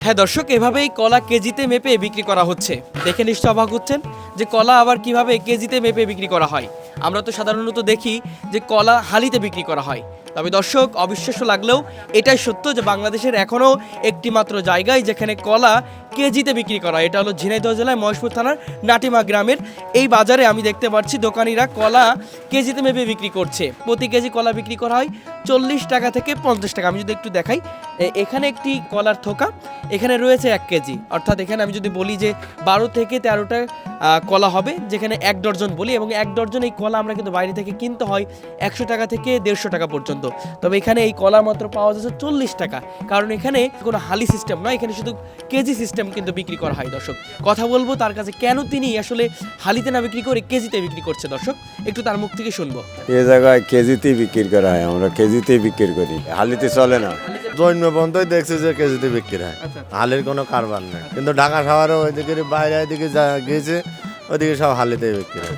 হ্যাঁ দর্শক, এভাবেই কলা কেজিতে মেপে বিক্রি করা হচ্ছে। দেখে নিশ্চয় অবাক হচ্ছেন যে কলা আবার কিভাবে কেজিতে মেপে বিক্রি করা হয়। আমরা তো সাধারণত দেখি যে কলা হালিতে বিক্রি করা হয়। তবে দর্শক, অবিশ্বাস্য লাগলেও এটাই সত্য যে বাংলাদেশের এখনও একটি মাত্র জায়গায় যেখানে কলা কেজিতে বিক্রি করা হয়। এটা হলো ঝিনাইদহ জেলায় মহেশপুর থানার নাটিমা গ্রামের এই বাজারে আমি দেখতে পাচ্ছি দোকানিরা কলা কেজিতে মেপে বিক্রি করছে। প্রতি কেজি কলা বিক্রি করা হয় 40 টাকা থেকে 50 টাকা। আমি যদি একটু দেখাই, এখানে একটি কলার থোকা, এখানে রয়েছে 1 কেজি। অর্থাৎ এখানে আমি যদি বলি যে 12 থেকে 13টা কলা হবে, যেখানে 1 ডজন বলি, এবং 1 ডজন এই কলা আমরা কিন্তু বাইরে থেকে কিনতে হয় 100 টাকা থেকে 150 টাকা পর্যন্ত। তবে এখানে এই কলা মাত্র পাওয়া যাচ্ছে 40 টাকা, কারণ এখানে কোনো হালি সিস্টেম নয়, এখানে শুধু কেজি সিস্টেম কিন্তু বিক্রি করা হয়। দর্শক, কথা বলবো তার কাছে কেন তিনি আসলে হালিতে না বিক্রি করে কেজিতে বিক্রি করছে। দর্শক, একটু তার মুখ থেকে শুনবো। এ জায়গায় কেজিতেই বিক্রি করা হয়, আমরা কেজিতেই বিক্রি করি, হালিতে চলে না। জৈন বন্ধই দেখছে যে কেজিতে বিক্রি হয়, হালের কোনো কারবার নেই। কিন্তু ঢাকা শহরে ওইদিকে বাইরে ওইদিকে গিয়েছে, ওইদিকে সব হালিতে বিক্রি হয়।